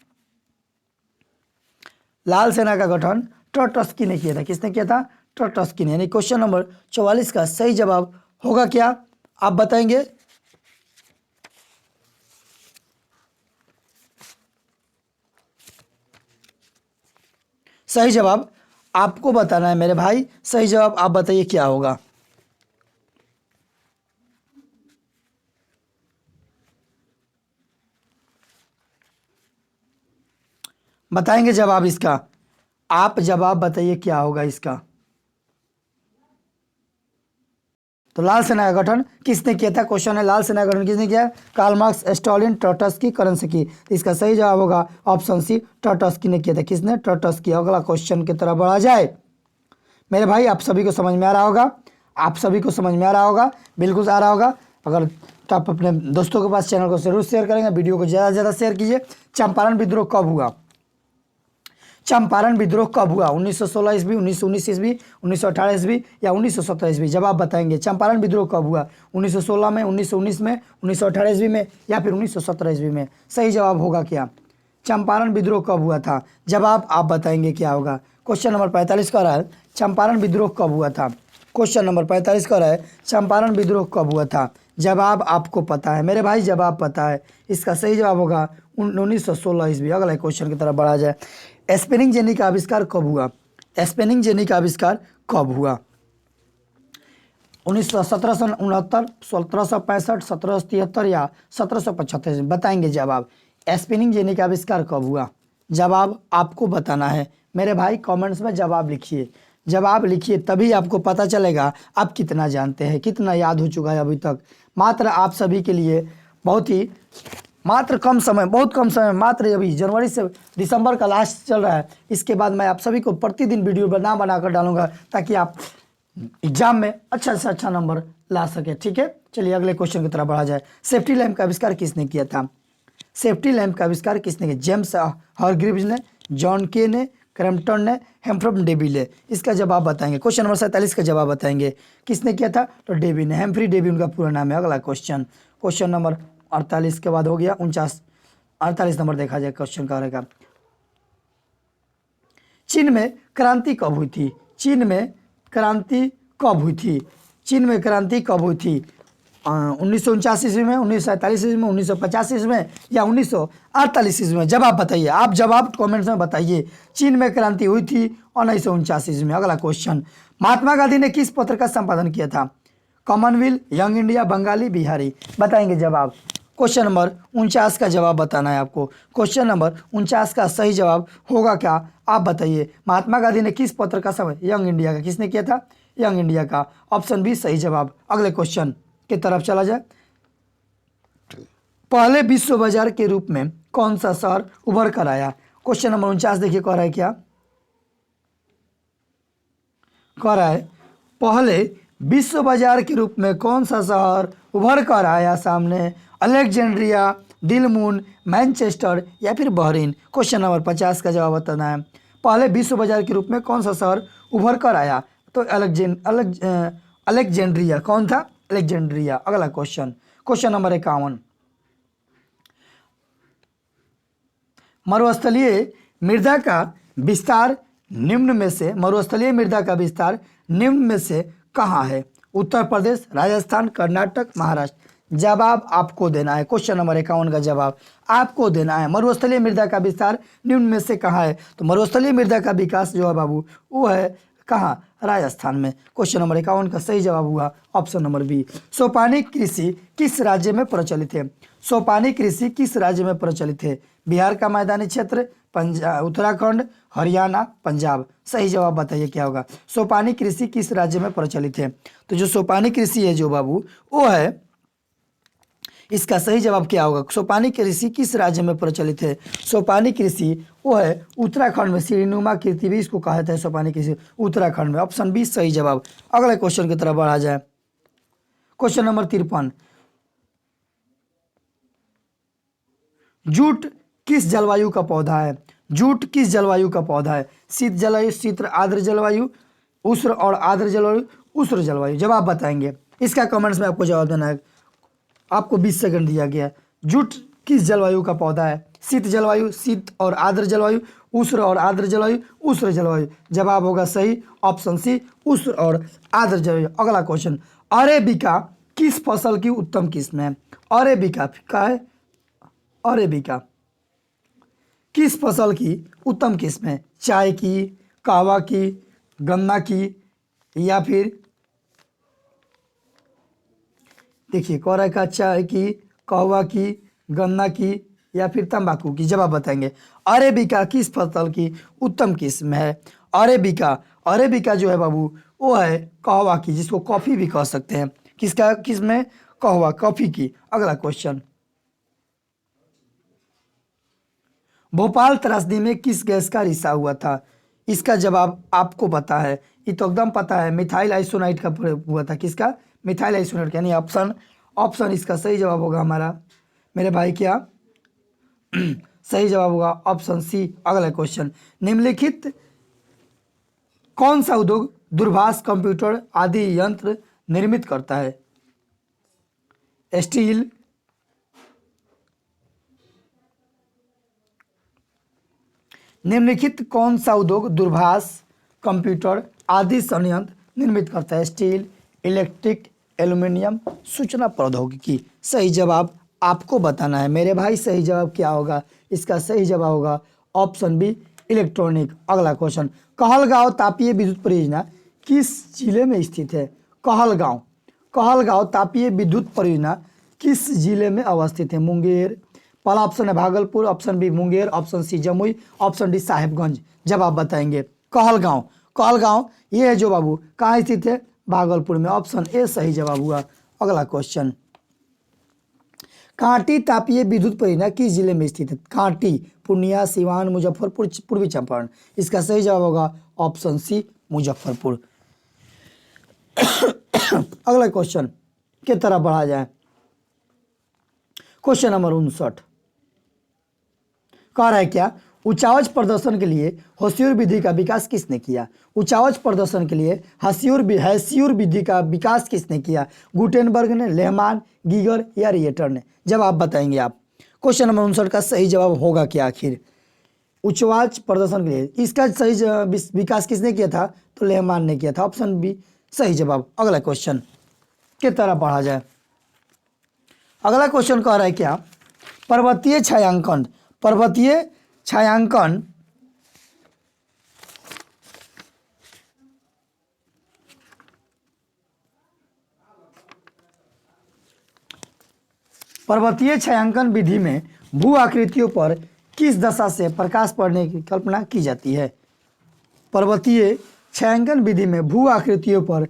लाल सेना का गठन ट्रोट्स्की ने किया था। किसने किया था? ट्रोट्स्की ने। यानी क्वेश्चन नंबर 44 का सही जवाब होगा क्या? आप बताएंगे। सही जवाब आपको बताना है मेरे भाई। सही जवाब आप बताइए क्या होगा। बताएंगे जवाब इसका। आप जवाब बताइए क्या होगा इसका। तो लाल सेना का गठन किसने किया था? क्वेश्चन है लाल सेना का गठन किसने किया? Karl Marx, Stalin, Trotsky, Kerensky. इसका सही जवाब होगा ऑप्शन सी ट्रोट्स्की ने किया था। किसने? ट्रोट्स्की। अगला क्वेश्चन की तरफ बढ़ा जाए मेरे भाई। आप सभी को समझ में आ रहा होगा। आप सभी को समझ में आ रहा होगा, बिल्कुल आ रहा होगा। अगर तो आप अपने दोस्तों के पास चैनल को जरूर शेयर करेंगे। वीडियो को ज़्यादा से ज़्यादा शेयर कीजिए। चंपारण विद्रोह कब हुआ? चंपारण विद्रोह कब हुआ? 1916 ईस्वी, 1919 ईस्वी, 1918 ईस्वी या 1917 ईस्वी? जब आप बताएंगे चंपारण विद्रोह कब हुआ? 1916 में, 1919 में, 1918 ईस्वी में या फिर 1917 ईस्वी में? सही जवाब होगा क्या? चंपारण विद्रोह कब हुआ था? जवाब आप बताएंगे क्या होगा? क्वेश्चन नंबर 45 का रहा है चंपारण विद्रोह कब हुआ था? क्वेश्चन नंबर 45 का रहा है चंपारण विद्रोह कब हुआ था? जवाब आपको पता है मेरे भाई, जवाब पता है। इसका सही जवाब होगा 1916 ईस्वी। अगला क्वेश्चन की तरफ बढ़ा जाए। स्पिनिंग जेनी का आविष्कार कब हुआ? स्पिनिंग जेनी का आविष्कार कब हुआ? 1769, 1765, 1773 या 1775? बताएंगे जवाब। स्पिनिंग जेनी का आविष्कार कब हुआ? जवाब आपको बताना है मेरे भाई। कमेंट्स में जवाब लिखिए, जवाब लिखिए, तभी आपको पता चलेगा आप कितना जानते हैं, कितना याद हो चुका है अभी तक। मात्र आप सभी के लिए बहुत ही मात्र कम समय, बहुत कम समय, मात्र अभी जनवरी से दिसंबर का लास्ट चल रहा है। इसके बाद मैं आप सभी को प्रतिदिन वीडियो बनाकर डालूंगा ताकि आप एग्जाम में अच्छा से अच्छा नंबर ला सके। ठीक है, चलिए अगले क्वेश्चन की तरफ बढ़ा जाए। सेफ्टी लैम्प का आविष्कार किसने किया था? सेफ्टी लैम्प का आविष्कार किसने किया? जेम्स हारग्रीव्स ने, जॉन के ने, क्रैम्पटन ने, हेम्फ्री डेवी ने? इसका जवाब बताएंगे। क्वेश्चन नंबर 47 का जवाब बताएंगे। किसने किया था? तो डेवी ने, हेम्फ्री डेवी उनका पूरा नाम है। अगला क्वेश्चन, क्वेश्चन नंबर 48 के बाद हो गया 49, 48 नंबर देखा जाए क्वेश्चन का रहेगा। चीन में क्रांति कब हुई थी? चीन में क्रांति कब हुई थी? चीन में क्रांति कब हुई थी? 1949 ईस्वी में, 1947 ईस्वी में, 1950 ईस्वी में या 1948 ईस्वी में? जवाब बताइए, आप जवाब कमेंट्स में बताइए। चीन में क्रांति हुई थी 1949 ईस्वी में। अगला क्वेश्चन, महात्मा गांधी ने किस पत्र का संपादन किया था? Commonwealth, young India, Bengali, Bihari? बताएंगे जवाब। क्वेश्चन नंबर 49 का जवाब बताना है आपको। क्वेश्चन नंबर 49 का सही जवाब होगा क्या? आप बताइए। महात्मा गांधी ने किस पत्र का संपादन? यंग इंडिया का। किसने किया था? यंग इंडिया का। ऑप्शन बी सही जवाब। अगले क्वेश्चन की तरफ चला जाए। पहले विश्व बाजार के रूप में कौन सा शहर उभर कर आया? क्वेश्चन नंबर 49 देखिए कह रहा है क्या? कह रहा है पहले विश्व बाजार के रूप में कौन सा शहर उभर कर आया सामने? अलेक्जेंड्रिया, दिलमुन, मैनचेस्टर या फिर बहरीन? क्वेश्चन नंबर 50 का जवाब बताना है। पहले विश्व बाजार के रूप में कौन सा शहर उभर कर आया? तो अलेक्जेंड्रिया। कौन था? अलेक्जेंड्रिया। अगला क्वेश्चन, क्वेश्चन नंबर 51, मरुस्थलीय मृदा का विस्तार निम्न में से, मरुस्थलीय मृदा का विस्तार निम्न में से कहाँ है? उत्तर प्रदेश, राजस्थान, कर्नाटक, महाराष्ट्र? जवाब आपको देना है। क्वेश्चन नंबर 51 का जवाब आपको देना है। मरुस्थलीय मृदा का विस्तार निम्न में से कहाँ है? तो मरुस्थलीय मृदा का विकास जो है बाबू वो है कहाँ? राजस्थान में। क्वेश्चन नंबर 51 का सही जवाब हुआ ऑप्शन नंबर बी। सोपानी कृषि किस राज्य में प्रचलित है? सोपानी कृषि किस राज्य में प्रचलित है? बिहार का मैदानी क्षेत्र, पंजाब, उत्तराखंड, हरियाणा, पंजाब? सही जवाब बताइए क्या होगा? सोपानी कृषि किस राज्य में प्रचलित है? तो जो सोपानी कृषि है जो बाबू वो है, इसका सही जवाब क्या होगा? सोपानी कृषि किस राज्य में प्रचलित है? सोपानी कृषि वो है उत्तराखंड में। सीढ़ीनुमा कृषि भी इसको कहा जाता है, सोपानी कृषि उत्तराखंड में। ऑप्शन बी सही जवाब। अगले क्वेश्चन की तरफ बढ़ा जाए। क्वेश्चन नंबर 53, जूट किस जलवायु का पौधा है? जूट किस जलवायु का पौधा है? शीत जलवायु, शीत आर्द्र जलवायु, उष्ण और आर्द्र जलवायु, उष्ण जलवायु? जवाब बताएंगे। इसका कमेंट्स में आपको जवाब देना है। आपको 20 सेकंड दिया गया। जूट किस जलवायु का पौधा है? शीत जलवायु, शीत और आर्द्र जलवायु, उष्ण और आर्द्र जलवायु, उष्ण जलवायु? जवाब होगा सही ऑप्शन सी, उष्ण और आर्द्र जलवायु। अगला क्वेश्चन, अरेबिका किस फसल की उत्तम किस्म है? अरेबिका का है, अरेबिका किस फसल की उत्तम किस्म है? चाय की, कहवा की, गन्ना की या फिर देखिए कौरा का, चाय की, कहवा की, गन्ना की या फिर तंबाकू की? जवाब बताएंगे। अरेबिका किस फसल की उत्तम किस्म है? अरेबिका, अरेबिका जो है बाबू वो है कहवा की, जिसको कॉफ़ी भी कह सकते हैं। किसका किस्म है? कहवा, कॉफ़ी की। अगला क्वेश्चन, भोपाल त्रासदी में किस गैस का रिसाव हुआ था? इसका जवाब आपको पता है, ये तो एकदम पता है, मिथाइल आइसोनाइट का प्रयोग हुआ था। किसका? मिथाइल आइसोनाइट। यानी ऑप्शन, ऑप्शन इसका सही जवाब होगा हमारा मेरे भाई क्या सही जवाब होगा ऑप्शन सी। अगला क्वेश्चन, निम्नलिखित कौन सा उद्योग दूरभाष, कंप्यूटर आदि यंत्र निर्मित करता है? स्टील, निम्नलिखित कौन सा उद्योग दूरभाष, कंप्यूटर आदि संयंत्र निर्मित करता है? स्टील, इलेक्ट्रिक, एल्यूमिनियम, सूचना प्रौद्योगिकी। सही जवाब आपको बताना है मेरे भाई। सही जवाब क्या होगा? इसका सही जवाब होगा ऑप्शन बी, इलेक्ट्रॉनिक। अगला क्वेश्चन, कहलगांव तापीय विद्युत परियोजना किस जिले में स्थित है? कहलगांव, कहलगांव तापीय विद्युत परियोजना किस जिले में अवस्थित है? मुंगेर। पहला ऑप्शन है Bhagalpur, option B Munger, option C Jamui, option D Sahebganj. जवाब बताएंगे। कहलगांव, कहलगांव ये है जो बाबू कहाँ स्थित है? भागलपुर में। ऑप्शन ए सही जवाब हुआ। अगला क्वेश्चन, कांटी तापीय विद्युत परियोजना किस जिले में स्थित है? कांटी, पूर्णिया, सिवान, मुजफ्फरपुर, पूर्वी चंपारण। इसका सही जवाब होगा ऑप्शन सी, मुजफ्फरपुर। अगला क्वेश्चन की तरफ बढ़ा जाए। क्वेश्चन नंबर 59 कह रहा है क्या? उचावच प्रदर्शन के लिए हस्यूर विधि का विकास किसने किया? उचावच प्रदर्शन के लिए हैस्यूर विधि का विकास किसने किया? गुटेनबर्ग ने, लेहमान, गीगर या रिएटर ने? जवाब बताएंगे आप। क्वेश्चन नंबर 59 का सही जवाब होगा क्या आखिर? उचावच प्रदर्शन के लिए इसका सही विकास किसने किया था? तो लेहमान ने किया था। ऑप्शन बी सही जवाब। अगला क्वेश्चन की तरफ बढ़ा जाए। अगला क्वेश्चन कह रहा है क्या? पर्वतीय छायांकन, पर्वतीय छायांकन पर्वतीय छायांकन विधि में भू आकृतियों पर किस दशा से प्रकाश पड़ने की कल्पना की जाती है? पर्वतीय छायांकन विधि में भू आकृतियों पर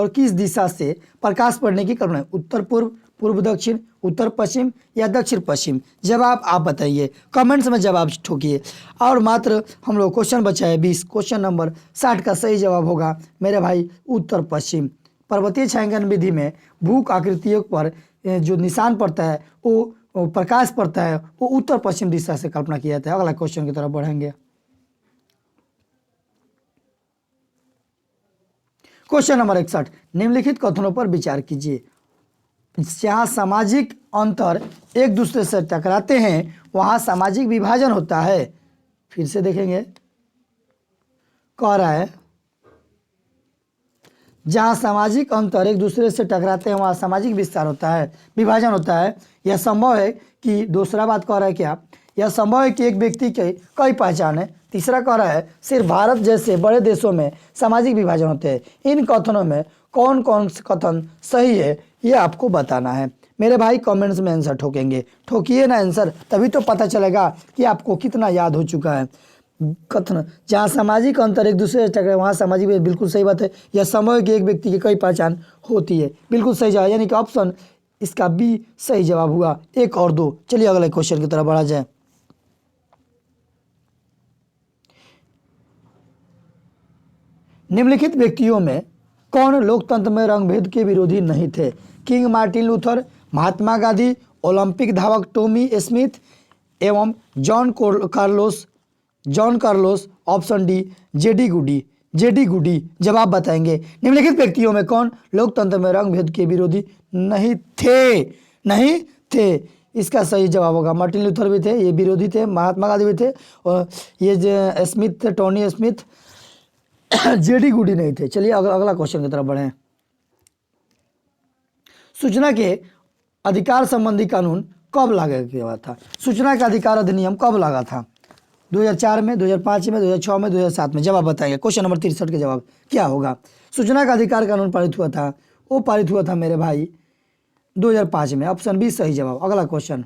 किस दिशा से प्रकाश पड़ने की कल्पना? उत्तर पूर्व, पूर्व दक्षिण, उत्तर पश्चिम या दक्षिण पश्चिम? जवाब आप बताइए, कमेंट्स में जवाब ठोकिए। और मात्र हम लोग क्वेश्चन बचा है 20। क्वेश्चन नंबर 60 का सही जवाब होगा मेरे भाई उत्तर पश्चिम। पर्वतीय छायांकन विधि में भू आकृतियों पर जो निशान पड़ता है वो प्रकाश पड़ता है वो उत्तर पश्चिम दिशा से कल्पना किया जाता है। अगला क्वेश्चन की तरफ बढ़ेंगे। क्वेश्चन नंबर 61, निम्नलिखित कथनों पर विचार कीजिए। जहाँ सामाजिक अंतर एक दूसरे से टकराते हैं वहाँ सामाजिक विभाजन होता है। फिर से देखेंगे, कह रहा है जहाँ सामाजिक अंतर एक दूसरे से टकराते हैं वहाँ सामाजिक विस्तार होता है, विभाजन होता है। यह संभव है कि, दूसरा बात कह रहा है क्या? यह संभव है कि एक व्यक्ति के कई पहचान है। तीसरा कह रहा है सिर्फ भारत जैसे बड़े देशों में सामाजिक विभाजन होते हैं। इन कथनों में कौन कौन से कथन सही है ये आपको बताना है मेरे भाई। कमेंट्स में आंसर ठोकेंगे, ठोकिए ना आंसर, तभी तो पता चलेगा कि आपको कितना याद हो चुका है। कथन जहाँ सामाजिक अंतर एक दूसरे से टकराए वहाँ सामाजिक, बिल्कुल सही बात है। यह संभव है कि एक व्यक्ति की कई पहचान होती है, बिल्कुल सही जवाब, यानी कि ऑप्शन इसका बी सही जवाब हुआ। 1 और 2। चलिए अगले क्वेश्चन की तरफ बढ़ा जाए। निम्नलिखित व्यक्तियों में कौन लोकतंत्र में रंगभेद के विरोधी नहीं थे? King Martin Luther, Mahatma Gandhi, Olympic धावक टॉमी स्मिथ एवं John Carlos. Option D Jade Goody. जवाब बताएंगे। निम्नलिखित व्यक्तियों में कौन लोकतंत्र में रंगभेद के विरोधी नहीं थे? इसका सही जवाब होगा मार्टिन लूथर भी थे, ये विरोधी थे। महात्मा गांधी भी थे और ये जो स्मिथ थे, टोनी स्मिथ, जेडी गुडी नहीं थे। चलिए अगला क्वेश्चन की तरफ बढ़े। सूचना के अधिकार संबंधी कानून कब लागू किया था? सूचना का अधिकार अधिनियम कब लगा था? 2004 में, 2005 में, 2006 में, 2007 में? जवाब बताएंगे। क्वेश्चन नंबर 63 का जवाब क्या होगा? सूचना का अधिकार कानून पारित हुआ था, वो पारित हुआ था मेरे भाई 2005 में। ऑप्शन बी सही जवाब। अगला क्वेश्चन,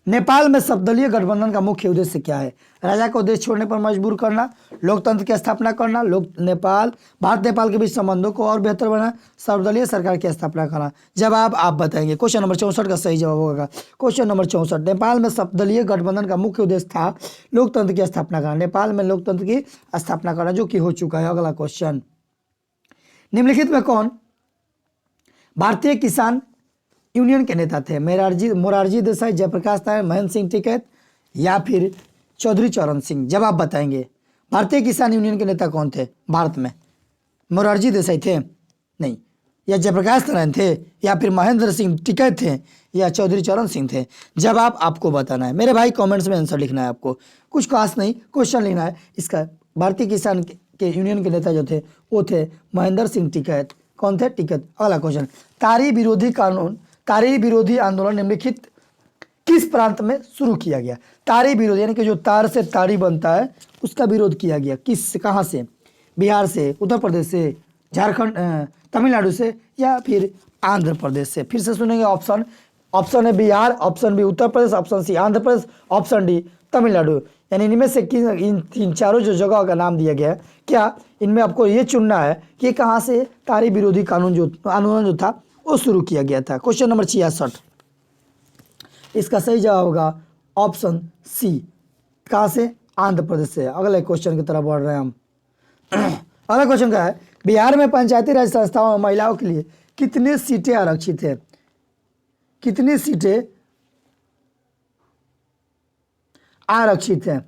नेपाल में सर्वदलीय गठबंधन का मुख्य उद्देश्य क्या है? राजा को देश छोड़ने पर मजबूर करना, लोकतंत्र की स्थापना करना, भारत नेपाल के बीच संबंधों को और बेहतर बनाना, सर्वदलीय सरकार की स्थापना करना? जवाब आप बताएंगे। क्वेश्चन नंबर 64 का सही जवाब होगा क्वेश्चन नंबर 64। नेपाल में सर्वदलीय गठबंधन का मुख्य उद्देश्य था लोकतंत्र की स्थापना करना, नेपाल में लोकतंत्र की स्थापना करना, जो कि हो चुका है। अगला क्वेश्चन, निम्नलिखित में कौन भारतीय किसान यूनियन के नेता थे मोरारजी देसाई, जयप्रकाश नारायण, महेंद्र सिंह टिकैत या फिर चौधरी चरण सिंह? जब आप बताएंगे भारतीय किसान यूनियन के नेता कौन थे भारत में? मोरारजी देसाई थे? नहीं। या जयप्रकाश नारायण थे या फिर महेंद्र सिंह टिकैत थे या चौधरी चरण सिंह थे? जवाब आपको बताना है मेरे भाई, कमेंट्स में आंसर लिखना है आपको, कुछ खास नहीं, क्वेश्चन लिखना है इसका। भारतीय किसान के यूनियन के नेता जो थे वो थे महेंद्र सिंह टिकैत। कौन थे? टिकैत। अगला क्वेश्चन, तारी विरोधी आंदोलन निम्नलिखित किस प्रांत में शुरू किया गया? तारी विरोध यानी कि जो तार से तारी बनता है उसका विरोध किया गया किस से, कहाँ से? बिहार से, उत्तर प्रदेश से, झारखंड, तमिलनाडु से या फिर आंध्र प्रदेश से? फिर से सुनेंगे ऑप्शन। ऑप्शन है Bihar, option B Uttar Pradesh, option C Andhra Pradesh, option D Tamil Nadu. यानी इनमें से इन तीन चारों जो जगह का नाम दिया गया है, क्या इनमें आपको ये चुनना है कि कहाँ से तारी विरोधी आंदोलन जो था वो शुरू किया गया था? क्वेश्चन नंबर 66, इसका सही जवाब होगा ऑप्शन सी। कहाँ से? आंध्र प्रदेश से। अगले क्वेश्चन की तरफ बढ़ रहे हैं हम। अगला क्वेश्चन का है, बिहार में पंचायती राज संस्थाओं में महिलाओं के लिए कितनी सीटें आरक्षित है? कितनी सीटें आरक्षित है?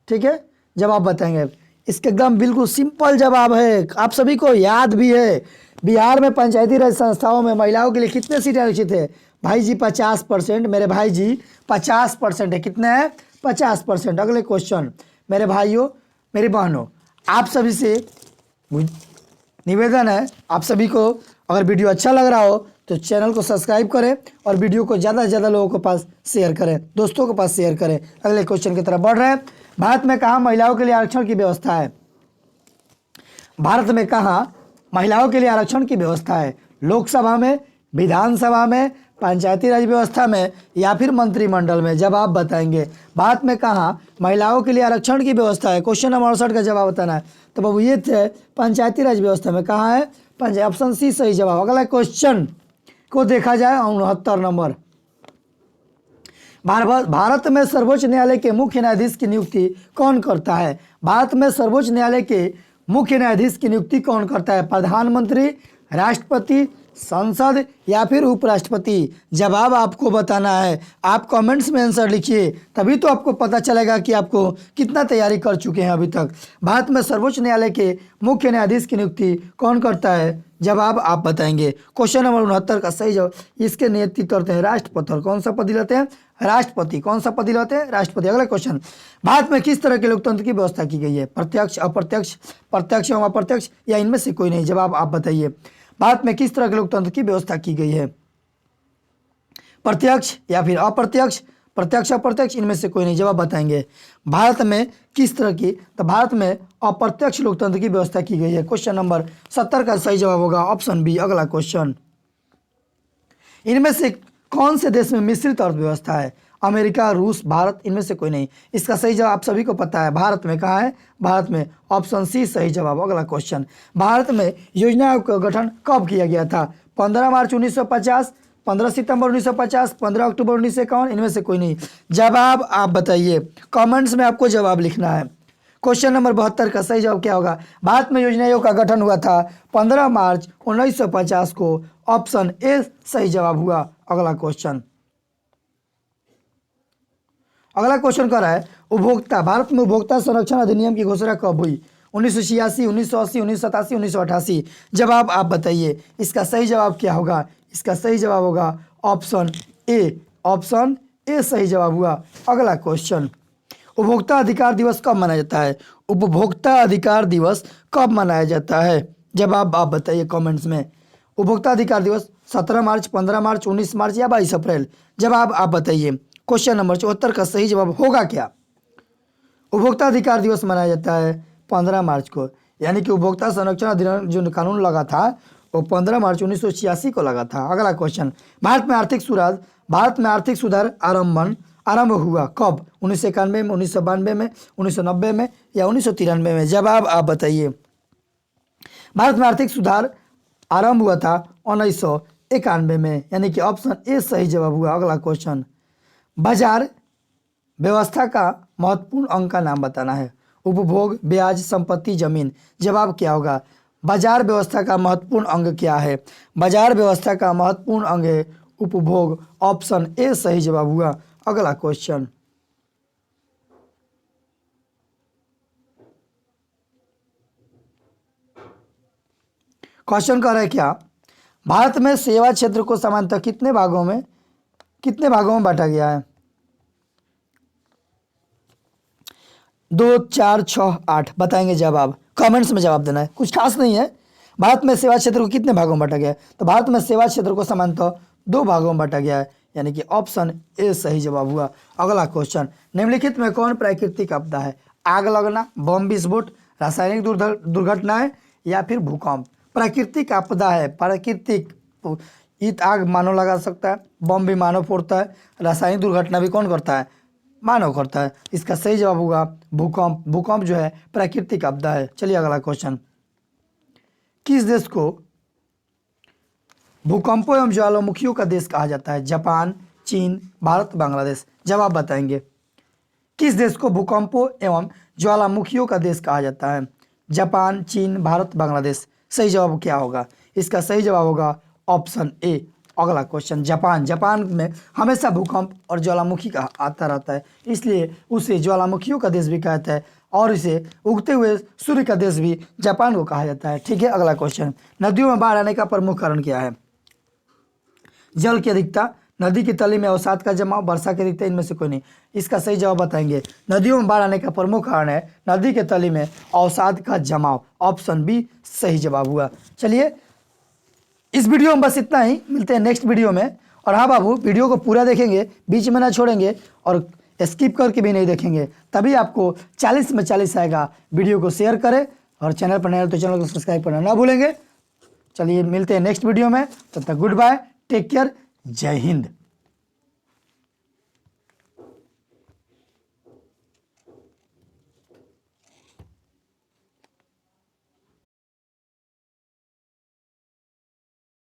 ठीक है, जवाब बताएंगे। इसके एकदम बिल्कुल सिंपल जवाब है, आप सभी को याद भी है। बिहार में पंचायती राज संस्थाओं में महिलाओं के लिए कितने सीटें आरक्षित है? भाई जी 50%, मेरे भाई जी 50% है। कितने हैं? 50%। अगले क्वेश्चन मेरे भाइयों मेरी बहनों, आप सभी से निवेदन है, आप सभी को अगर वीडियो अच्छा लग रहा हो तो चैनल को सब्सक्राइब करें और वीडियो को ज़्यादा से ज़्यादा लोगों के पास शेयर करें, दोस्तों के पास शेयर करें। अगले क्वेश्चन की तरफ बढ़ रहे हैं। भारत में कहाँ महिलाओं के लिए आरक्षण की व्यवस्था है? भारत में कहाँ महिलाओं के लिए आरक्षण की व्यवस्था है? लोकसभा में, विधानसभा में, पंचायती राज व्यवस्था में या फिर मंत्रिमंडल में? जब आप बताएंगे भारत में कहाँ महिलाओं के लिए आरक्षण की व्यवस्था है, क्वेश्चन नंबर 68 का जवाब बताना है। तो बाबू ये थे पंचायती राज व्यवस्था में। कहाँ है? ऑप्शन सी सही जवाब। अगला क्वेश्चन को देखा जाए 69 नंबर, भारत में सर्वोच्च न्यायालय के मुख्य न्यायाधीश की नियुक्ति कौन करता है? भारत में सर्वोच्च न्यायालय के मुख्य न्यायाधीश की नियुक्ति कौन करता है? प्रधानमंत्री, राष्ट्रपति, संसद या फिर उपराष्ट्रपति? जवाब आपको बताना है। आप कमेंट्स में आंसर लिखिए, तभी तो आपको पता चलेगा कि आपको कितना तैयारी कर चुके हैं अभी तक। भारत में सर्वोच्च न्यायालय के मुख्य न्यायाधीश की नियुक्ति कौन करता है? जवाब आप बताएंगे। क्वेश्चन नंबर 69 का सही जवाब, इसके नियुक्ति करते हैं राष्ट्रपति। और कौन सा पद दिलाते हैं? राष्ट्रपति। कौन सा पद दिलाते हैं? राष्ट्रपति। अगला क्वेश्चन, भारत में किस तरह के लोकतंत्र की व्यवस्था की गई है? प्रत्यक्ष, अप्रत्यक्ष, प्रत्यक्ष एवं अप्रत्यक्ष या इनमें से कोई नहीं? जवाब आप बताइए। भारत में किस तरह के लोकतंत्र की व्यवस्था की गई है? प्रत्यक्ष या फिर अप्रत्यक्ष, प्रत्यक्ष अप्रत्यक्ष, इनमें से कोई नहीं? जवाब बताएंगे। भारत में किस तरह की? तो भारत में अप्रत्यक्ष लोकतंत्र की व्यवस्था की गई है। क्वेश्चन नंबर 70 का सही जवाब होगा ऑप्शन बी। अगला क्वेश्चन, इनमें से कौन से देश में मिश्रित अर्थव्यवस्था है? अमेरिका, रूस, भारत, इनमें से कोई नहीं? इसका सही जवाब आप सभी को पता है, भारत में। कहाँ है? भारत में। ऑप्शन सी सही जवाब। अगला क्वेश्चन, भारत में योजना आयोग का गठन कब किया गया था? 15 मार्च 1950, 15 सितंबर 1950, 15 अक्टूबर 1951, इनमें से कोई नहीं? जवाब आप बताइए, कमेंट्स में आपको जवाब लिखना है। क्वेश्चन नंबर 72 का सही जवाब क्या होगा? भारत में योजना आयोग का गठन हुआ था 15 मार्च 1950 को। ऑप्शन ए सही जवाब हुआ। अगला क्वेश्चन, अगला क्वेश्चन कर रहा है, उपभोक्ता, भारत में उपभोक्ता संरक्षण अधिनियम की घोषणा कब हुई? 1986, 1980, 1987, 1988? जवाब आप बताइए। इसका सही जवाब क्या होगा? इसका सही जवाब होगा ऑप्शन ए। ऑप्शन ए सही जवाब हुआ। अगला क्वेश्चन, उपभोक्ता अधिकार दिवस कब मनाया जाता है? उपभोक्ता अधिकार दिवस कब मनाया जाता है? जवाब आप बताइए कमेंट्स में। उपभोक्ता अधिकार दिवस 17 मार्च, 15 मार्च, 19 मार्च या 22 अप्रैल? जवाब आप बताइए। क्वेश्चन नंबर 74 का सही जवाब होगा क्या? उपभोक्ता अधिकार दिवस मनाया जाता है 15 मार्च को, यानी कि उपभोक्ता संरक्षण अधिनियम जो कानून लगा था वो 15 मार्च 1986 को लगा था। अगला क्वेश्चन, भारत में आर्थिक सुधार आरंभ हुआ कब? 1991 में, 1992 में, 1990 में या 1993 में? जवाब आप बताइए। भारत में आर्थिक सुधार आरंभ हुआ था 1991 में, यानी कि ऑप्शन ए सही जवाब हुआ। अगला क्वेश्चन, बाजार व्यवस्था का महत्वपूर्ण अंग का नाम बताना है। उपभोग, ब्याज, संपत्ति, जमीन? जवाब क्या होगा? बाजार व्यवस्था का महत्वपूर्ण अंग क्या है? बाजार व्यवस्था का महत्वपूर्ण अंग है उपभोग। ऑप्शन ए सही जवाब हुआ। अगला क्वेश्चन, क्वेश्चन कह रहा है क्या भारत में सेवा क्षेत्र को सामान्यतः कितने भागों में बांटा गया है? 2, 4, 6, 8 बताएंगे जवाब, कमेंट्स में जवाब देना है, कुछ खास नहीं है। भारत में सेवा क्षेत्र को कितने भागों में बांटा गया है? तो भारत में सेवा क्षेत्र को सामान्यतः 2 भागों में बांटा गया है, यानी कि ऑप्शन ए सही जवाब हुआ। अगला क्वेश्चन, निम्नलिखित में कौन प्राकृतिक आपदा है? आग लगना, बम विस्फोट, रासायनिक दुर्घटनाएं या फिर भूकंप? प्राकृतिक आपदा है, प्राकृतिक। ईद आग मानव लगा सकता है, बम भी मानव फोड़ता है, रासायनिक दुर्घटना भी कौन करता है? मानव करता है। इसका सही जवाब होगा भूकंप। भूकंप जो है प्राकृतिक आपदा है। चलिए अगला क्वेश्चन, किस देश को भूकंपों एवं ज्वालामुखियों का देश कहा जाता है? जापान, चीन, भारत, बांग्लादेश? जवाब बताएंगे। किस देश को भूकंपों एवं ज्वालामुखियों का देश कहा जाता है? जापान, चीन, भारत, बांग्लादेश? सही जवाब क्या होगा? इसका सही जवाब होगा ऑप्शन ए। अगला क्वेश्चन, जापान। जापान में हमेशा भूकंप और ज्वालामुखी का आता रहता है, इसलिए उसे ज्वालामुखियों का देश भी कहा जाता है और इसे उगते हुए सूर्य का देश भी जापान को कहा जाता है। ठीक है, अगला क्वेश्चन, नदियों में बाढ़ आने का प्रमुख कारण क्या है? जल की अधिकता, नदी की तली में अवसाद का जमाव, वर्षा की अधिकता, इनमें से कोई नहीं। इसका सही जवाब बताएंगे। नदियों में बाढ़ आने का प्रमुख कारण है नदी के तली में अवसाद का जमाव। ऑप्शन बी सही जवाब हुआ। चलिए इस वीडियो में बस इतना ही, मिलते हैं नेक्स्ट वीडियो में। और हाँ बाबू, वीडियो को पूरा देखेंगे, बीच में ना छोड़ेंगे और स्किप करके भी नहीं देखेंगे, तभी आपको 40 में 40 आएगा। वीडियो को शेयर करें और चैनल पर नए हो तो चैनल को सब्सक्राइब करना ना भूलेंगे। चलिए मिलते हैं नेक्स्ट वीडियो में, तब तक गुड बाय, टेक केयर, जय हिंद।